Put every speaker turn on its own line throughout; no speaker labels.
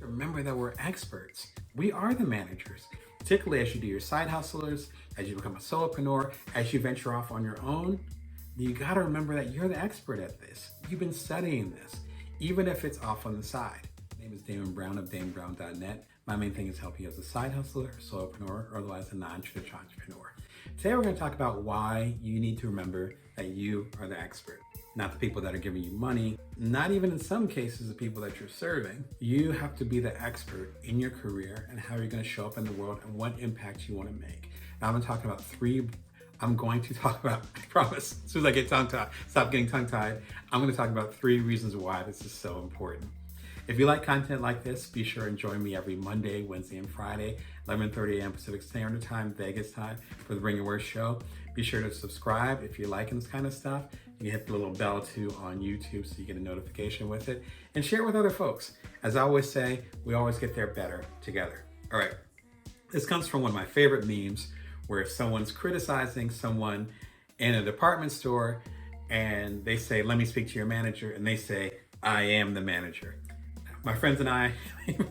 Remember that we're experts. We are the managers, particularly as you do your side hustlers, as you become a solopreneur, as you venture off on your own. You gotta remember that you're the expert at this. You've been studying this, even if it's off on the side. My name is Damon Brown of DamonBrown.net. My main thing is help you as a side hustler, solopreneur, or otherwise a non-traditional entrepreneur. Today we're gonna talk about why you need to remember that you are the expert. Not the people that are giving you money, not even in some cases the people that you're serving. You have to be the expert in your career and how you're gonna show up in the world and what impact you wanna make. Now I'm going to talk about, I promise, as soon as I get stop getting tongue-tied, I'm gonna talk about 3 reasons why this is so important. If you like content like this, be sure and join me every Monday, Wednesday, and Friday, 11:30 a.m. Pacific Standard Time, Vegas time, for the Bring Your Worst show. Be sure to subscribe if you're liking this kind of stuff. You can hit the little bell too on YouTube so you get a notification with it, and share it with other folks. As I always say, we always get there better together. All right, this comes from one of my favorite memes where someone's criticizing someone in a department store and they say, "Let me speak to your manager," and they say, "I am the manager." My friends and I,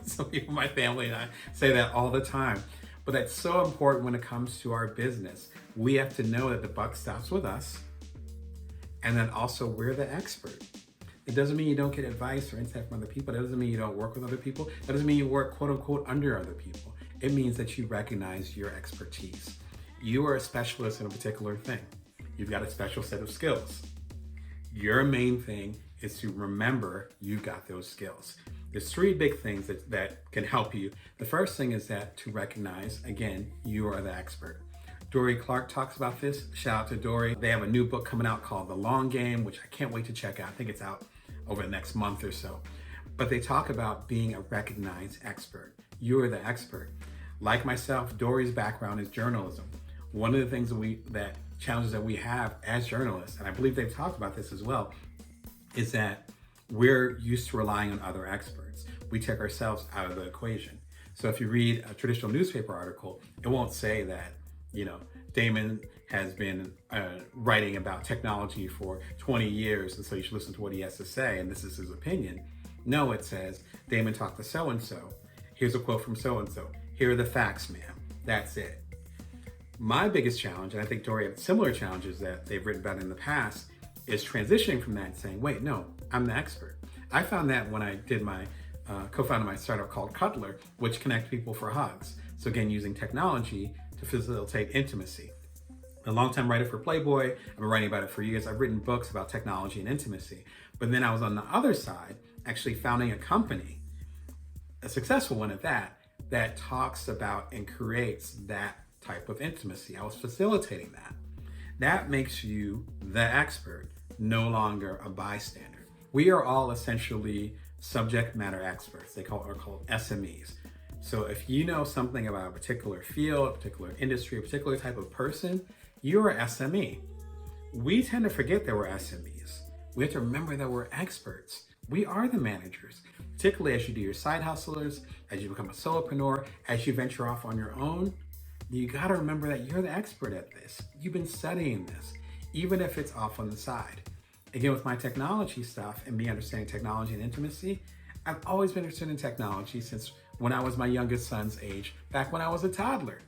some people in my family and I say that all the time, but that's so important when it comes to our business. We have to know that the buck stops with us, and then also we're the expert. It doesn't mean you don't get advice or insight from other people. That doesn't mean you don't work with other people. That doesn't mean you work quote unquote under other people. It means that you recognize your expertise. You are a specialist in a particular thing. You've got a special set of skills. Your main thing is to remember you got those skills. There's 3 big things that can help you. The first thing is that to recognize, again, you are the expert. Dory Clark talks about this. Shout out to Dory. They have a new book coming out called The Long Game, which I can't wait to check out. I think it's out over the next month or so. But they talk about being a recognized expert. You are the expert. Like myself, Dory's background is journalism. One of the things that challenges that we have as journalists, and I believe they've talked about this as well, is that we're used to relying on other experts. We take ourselves out of the equation. So if you read a traditional newspaper article, it won't say that, Damon has been writing about technology for 20 years, and so you should listen to what he has to say, and this is his opinion. No, it says, Damon talked to so-and-so. Here's a quote from so-and-so. Here are the facts, ma'am. That's it. My biggest challenge, and I think Dory had similar challenges that they've written about in the past, is transitioning from that and saying, wait, no, I'm the expert. I found that when I did co-founded my startup called Cutler, which connects people for hugs. So again, using technology to facilitate intimacy. I'm a longtime writer for Playboy. I've been writing about it for years. I've written books about technology and intimacy. But then I was on the other side, actually founding a company, a successful one at that talks about and creates that type of intimacy. I was facilitating that. That makes you the expert, no longer a bystander. We are all essentially subject matter experts. Are called SMEs. So if you know something about a particular field, a particular industry, a particular type of person, you're an SME. We tend to forget that we're SMEs. We have to remember that we're experts. We are the managers, particularly as you do your side hustlers, as you become a solopreneur, as you venture off on your own. You got to remember that you're the expert at this. You've been studying this, even if it's off on the side. Again, with my technology stuff and me understanding technology and intimacy, I've always been interested in technology since when I was my youngest son's age, back when I was a toddler.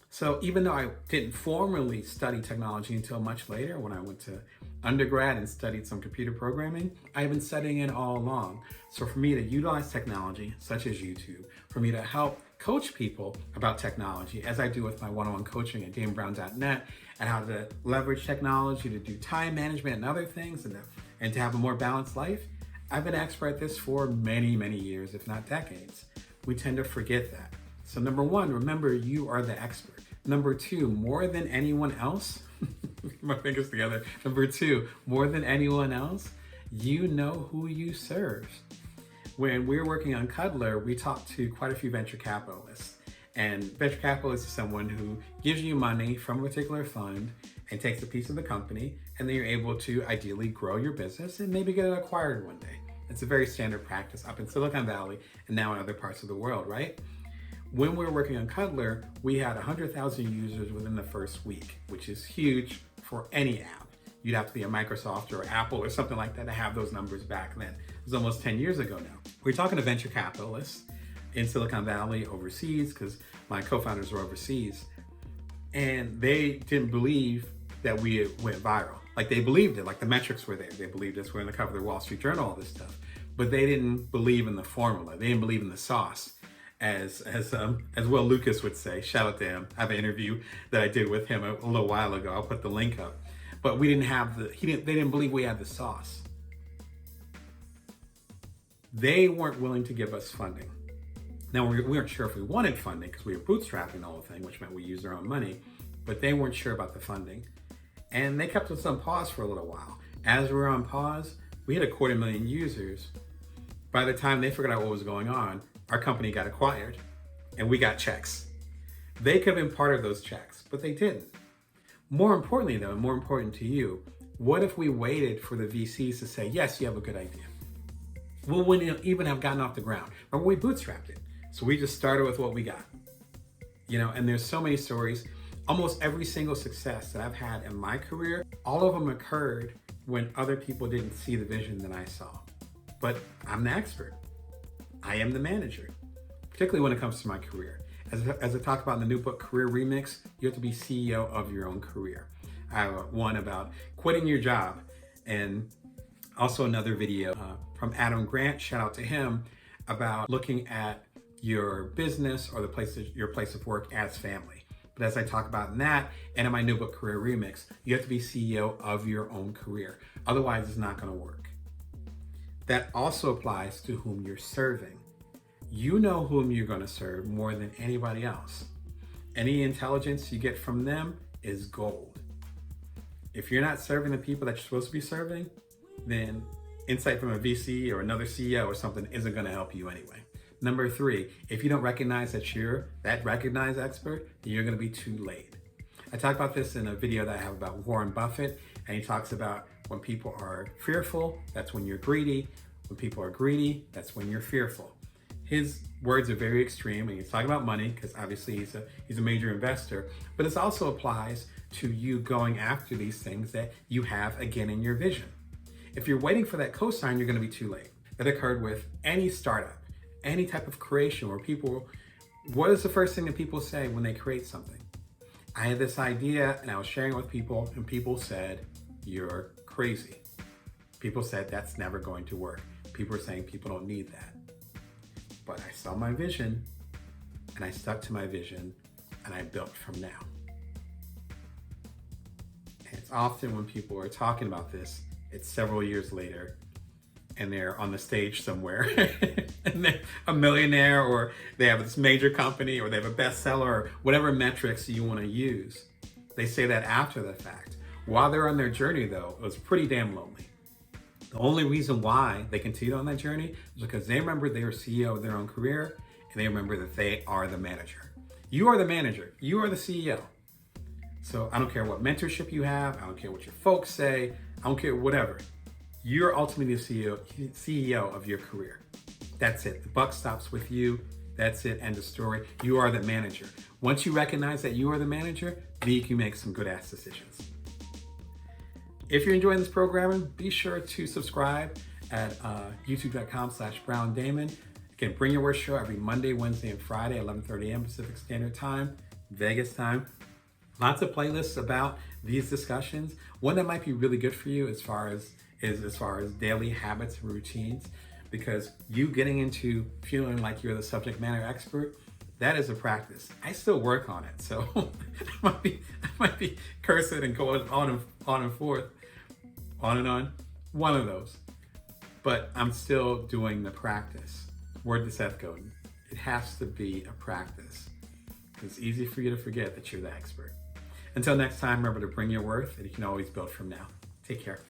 So even though I didn't formally study technology until much later, when I went to undergrad and studied some computer programming, I've been studying it all along. So for me to utilize technology, such as YouTube, for me to help coach people about technology, as I do with my one-on-one coaching at DamonBrown.net, and how to leverage technology to do time management and other things, and to have a more balanced life, I've been an expert at this for many, many years, if not decades. We tend to forget that. So number 1, remember you are the expert. Number 2, more than anyone else, my fingers together. Number 2, more than anyone else, you know who you serve. When we were working on Cutler, we talked to quite a few venture capitalists. And venture capitalist is someone who gives you money from a particular fund and takes a piece of the company, and then you're able to ideally grow your business and maybe get it acquired one day. It's a very standard practice up in Silicon Valley and now in other parts of the world, right? When we were working on Cutler, we had 100,000 users within the first week, which is huge for any app. You'd have to be a Microsoft or Apple or something like that to have those numbers back then. It was almost 10 years ago now. We're talking to venture capitalists in Silicon Valley, overseas, because my co-founders were overseas, and they didn't believe that we went viral. Like, they believed it, like the metrics were there. They believed us. We're going to cover the Wall Street Journal, all this stuff. But they didn't believe in the formula. They didn't believe in the sauce, as Will Lucas would say. Shout out to him. I have an interview that I did with him a little while ago. I'll put the link up. But we didn't have they didn't believe we had the sauce. They weren't willing to give us funding. Now, we weren't sure if we wanted funding because we were bootstrapping the whole thing, which meant we used our own money, but they weren't sure about the funding. And they kept us on pause for a little while. As we were on pause, we had 250,000 users. By the time they figured out what was going on, our company got acquired and we got checks. They could have been part of those checks, but they didn't. More importantly though, and more important to you, what if we waited for the VCs to say, yes, you have a good idea? We wouldn't even have gotten off the ground. Remember, we bootstrapped it. So we just started with what we got. And there's so many stories. Almost every single success that I've had in my career, all of them occurred when other people didn't see the vision that I saw. But I'm the expert. I am the manager, particularly when it comes to my career. As I talk about in the new book, Career Remix, you have to be CEO of your own career. I have one about quitting your job, and also another video from Adam Grant, shout out to him, about looking at your business or your place of work as family. But as I talk about in that and in my new book, Career Remix, you have to be CEO of your own career. Otherwise, it's not going to work. That also applies to whom you're serving. You know whom you're going to serve more than anybody else. Any intelligence you get from them is gold. If you're not serving the people that you're supposed to be serving, then insight from a VC or another CEO or something isn't going to help you anyway. Number 3, if you don't recognize that you're that recognized expert, then you're going to be too late. I talk about this in a video that I have about Warren Buffett, and he talks about when people are fearful, that's when you're greedy. When people are greedy, that's when you're fearful. His words are very extreme, and he's talking about money because obviously he's a major investor, but this also applies to you going after these things that you have again in your vision. If you're waiting for that cosign, you're going to be too late. That occurred with any startup, any type of creation where what is the first thing that people say when they create something? I had this idea and I was sharing it with people, and people said, you're crazy. People said that's never going to work. People are saying people don't need that. But I saw my vision and I stuck to my vision and I built from now. And it's often when people are talking about this, it's several years later and they're on the stage somewhere and they're a millionaire, or they have this major company, or they have a bestseller, or whatever metrics you want to use. They say that after the fact. While they're on their journey though, it was pretty damn lonely. The only reason why they continued on that journey is because they remember they were CEO of their own career, and they remember that they are the manager. You are the manager. You are the CEO. So I don't care what mentorship you have. I don't care what your folks say. I don't care whatever. You're ultimately the CEO of your career. That's it. The buck stops with you. That's it. End of story. You are the manager. Once you recognize that you are the manager, then you can make some good ass decisions. If you're enjoying this programming, be sure to subscribe at youtube.com/BrownDamon. Again, Bring Your Worst show every Monday, Wednesday, and Friday, 11:30 a.m. Pacific Standard Time, Vegas time. Lots of playlists about these discussions. One that might be really good for you as far as daily habits and routines, because you getting into feeling like you're the subject matter expert, that is a practice. I still work on it, so I might be cursing and going on and forth, on and on, one of those. But I'm still doing the practice. Word to Seth Godin. It has to be a practice. It's easy for you to forget that you're the expert. Until next time, remember to bring your worth, and you can always build from now. Take care.